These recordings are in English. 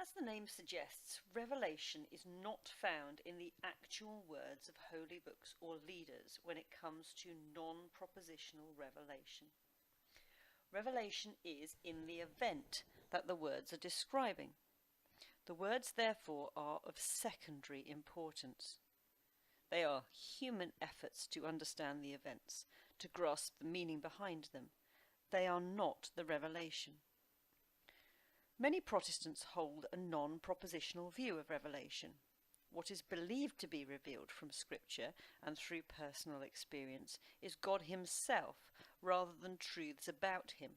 As the name suggests, revelation is not found in the actual words of holy books or leaders when it comes to non-propositional revelation. Revelation is in the event that the words are describing. The words, therefore, are of secondary importance. They are human efforts to understand the events, to grasp the meaning behind them. They are not the revelation. Many Protestants hold a non-propositional view of revelation. What is believed to be revealed from Scripture and through personal experience is God Himself rather than truths about Him.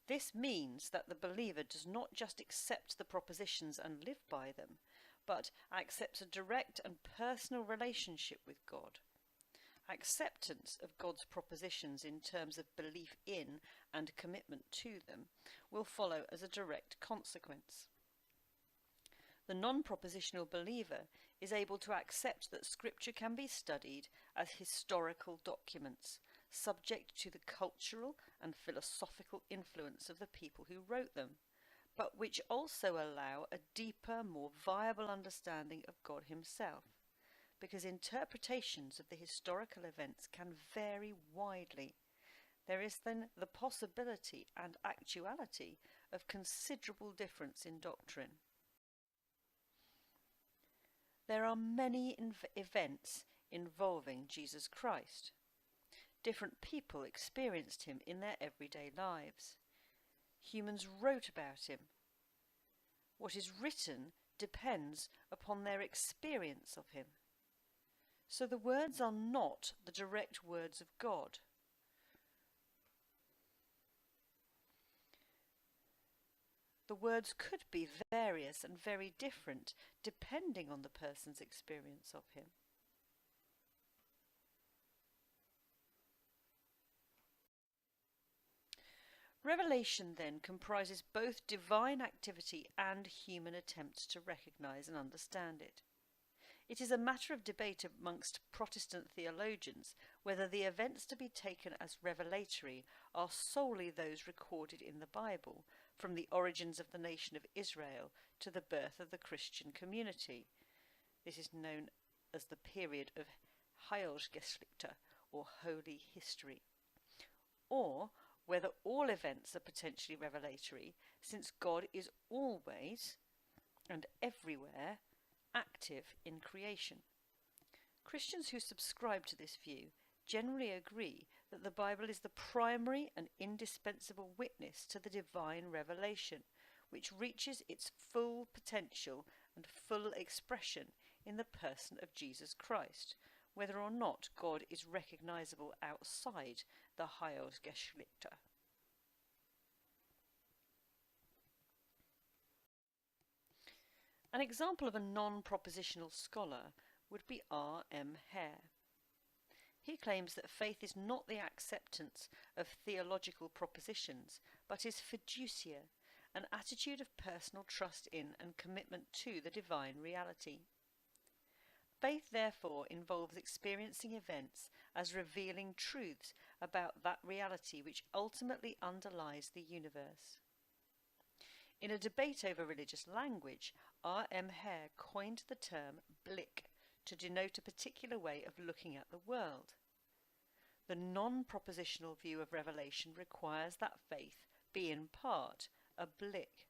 This means that the believer does not just accept the propositions and live by them, but accepts a direct and personal relationship with God. Acceptance of God's propositions in terms of belief in and commitment to them will follow as a direct consequence. The non-propositional believer is able to accept that Scripture can be studied as historical documents, subject to the cultural and philosophical influence of the people who wrote them, but which also allow a deeper, more viable understanding of God Himself, because interpretations of the historical events can vary widely. There is then the possibility and actuality of considerable difference in doctrine. There are many events involving Jesus Christ. Different people experienced Him in their everyday lives. Humans wrote about Him. What is written depends upon their experience of Him. So the words are not the direct words of God. The words could be various and very different depending on the person's experience of Him. Revelation then comprises both divine activity and human attempts to recognize and understand it. It is a matter of debate amongst Protestant theologians whether the events to be taken as revelatory are solely those recorded in the Bible, from the origins of the nation of Israel to the birth of the Christian community. This is known as the period of Heilsgeschichte, or holy history. Or whether all events are potentially revelatory, since God is always and everywhere active in creation. Christians who subscribe to this view generally agree that the Bible is the primary and indispensable witness to the divine revelation, which reaches its full potential and full expression in the person of Jesus Christ, whether or not God is recognizable outside the Heilsgeschichte. An example of a non-propositional scholar would be R.M. Hare. He claims that faith is not the acceptance of theological propositions, but is fiducia, an attitude of personal trust in and commitment to the divine reality. Faith, therefore, involves experiencing events as revealing truths about that reality which ultimately underlies the universe. In a debate over religious language, R.M. Hare coined the term blick to denote a particular way of looking at the world. The non-propositional view of revelation requires that faith be in part a blick,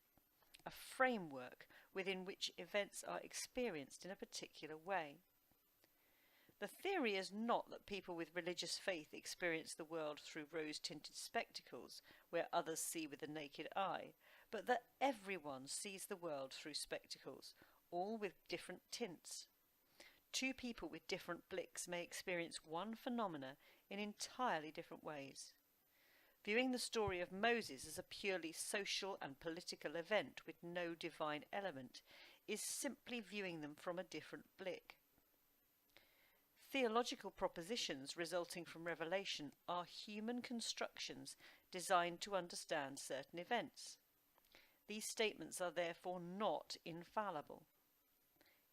a framework within which events are experienced in a particular way. The theory is not that people with religious faith experience the world through rose-tinted spectacles where others see with the naked eye, but that everyone sees the world through spectacles, all with different tints. Two people with different blicks may experience one phenomena in entirely different ways. Viewing the story of Moses as a purely social and political event with no divine element is simply viewing them from a different blick. Theological propositions resulting from revelation are human constructions designed to understand certain events. These statements are therefore not infallible.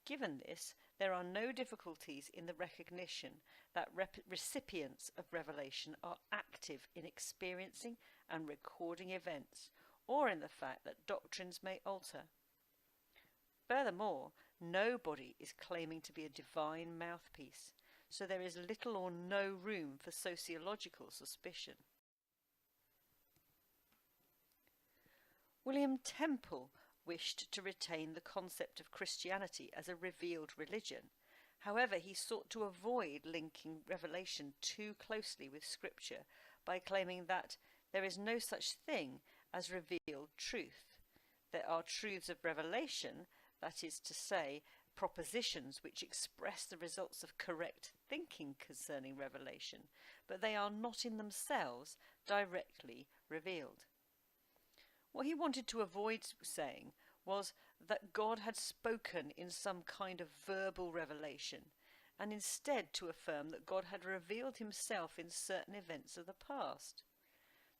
Given this, there are no difficulties in the recognition that recipients of revelation are active in experiencing and recording events, or in the fact that doctrines may alter. Furthermore, nobody is claiming to be a divine mouthpiece, so there is little or no room for sociological suspicion. William Temple wished to retain the concept of Christianity as a revealed religion. However, he sought to avoid linking revelation too closely with Scripture by claiming that there is no such thing as revealed truth. There are truths of revelation, that is to say, propositions which express the results of correct thinking concerning revelation, but they are not in themselves directly revealed. What he wanted to avoid saying was that God had spoken in some kind of verbal revelation, and instead to affirm that God had revealed himself in certain events of the past.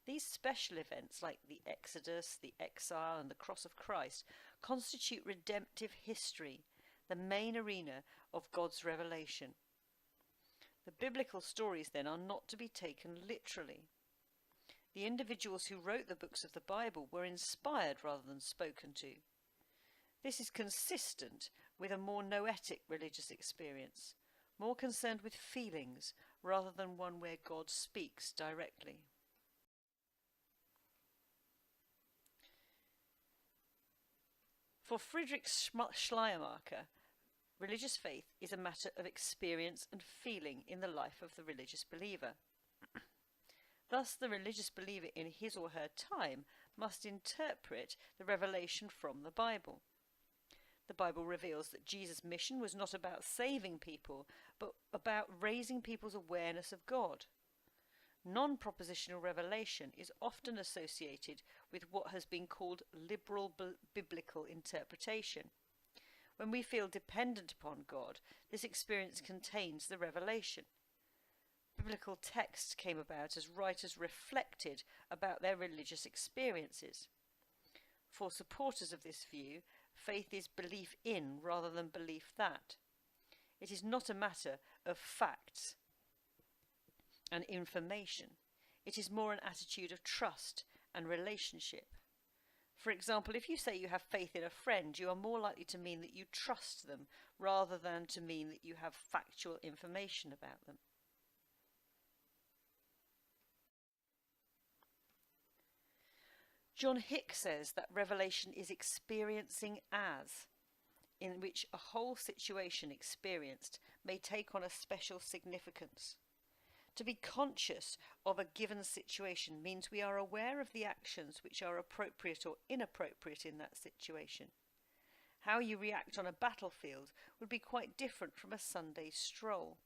These special events, like the Exodus, the exile, and the cross of Christ, constitute redemptive history, the main arena of God's revelation. The biblical stories, then, are not to be taken literally. The individuals who wrote the books of the Bible were inspired rather than spoken to. This is consistent with a more noetic religious experience, more concerned with feelings rather than one where God speaks directly. For Friedrich Schleiermacher, religious faith is a matter of experience and feeling in the life of the religious believer. Thus, the religious believer in his or her time must interpret the revelation from the Bible. The Bible reveals that Jesus' mission was not about saving people, but about raising people's awareness of God. Non-propositional revelation is often associated with what has been called liberal biblical interpretation. When we feel dependent upon God, this experience contains the revelation. Biblical texts came about as writers reflected about their religious experiences. For supporters of this view, faith is belief in rather than belief that. It is not a matter of facts and information. It is more an attitude of trust and relationship. For example, if you say you have faith in a friend, you are more likely to mean that you trust them rather than to mean that you have factual information about them. John Hick says that revelation is experiencing as, in which a whole situation experienced may take on a special significance. To be conscious of a given situation means we are aware of the actions which are appropriate or inappropriate in that situation. How you react on a battlefield would be quite different from a Sunday stroll.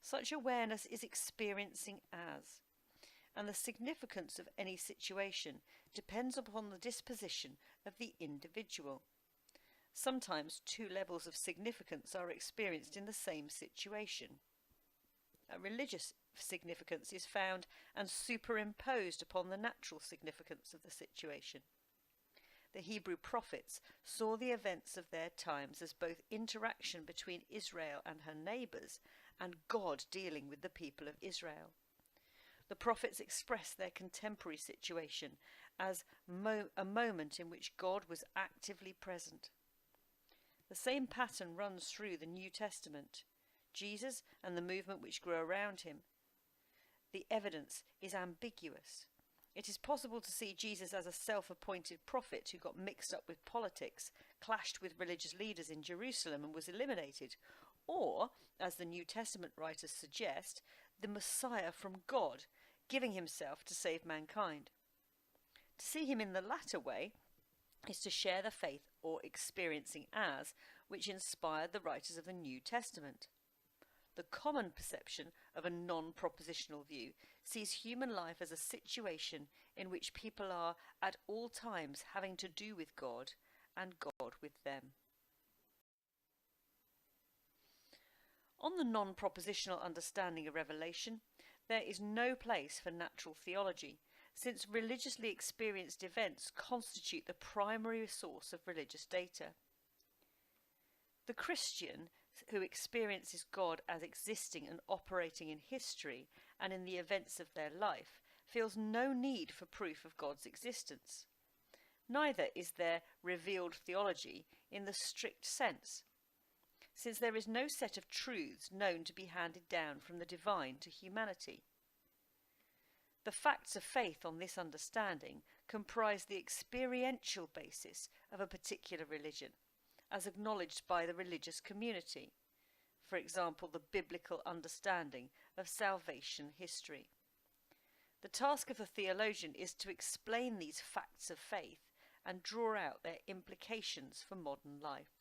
Such awareness is experiencing as, and the significance of any situation depends upon the disposition of the individual. Sometimes two levels of significance are experienced in the same situation. A religious significance is found and superimposed upon the natural significance of the situation. The Hebrew prophets saw the events of their times as both interaction between Israel and her neighbours and God dealing with the people of Israel. The prophets express their contemporary situation as a moment in which God was actively present. The same pattern runs through the New Testament. Jesus and the movement which grew around him. The evidence is ambiguous. It is possible to see Jesus as a self-appointed prophet who got mixed up with politics, clashed with religious leaders in Jerusalem and was eliminated, or, as the New Testament writers suggest, the Messiah from God, giving himself to save mankind. To see him in the latter way is to share the faith or experiencing as which inspired the writers of the New Testament. The common perception of a non-propositional view sees human life as a situation in which people are at all times having to do with God and God with them. On the non-propositional understanding of revelation, there is no place for natural theology, since religiously experienced events constitute the primary source of religious data. The Christian who experiences God as existing and operating in history and in the events of their life feels no need for proof of God's existence. Neither is there revealed theology in the strict sense, since there is no set of truths known to be handed down from the divine to humanity. The facts of faith on this understanding comprise the experiential basis of a particular religion, as acknowledged by the religious community, for example, the biblical understanding of salvation history. The task of the theologian is to explain these facts of faith and draw out their implications for modern life.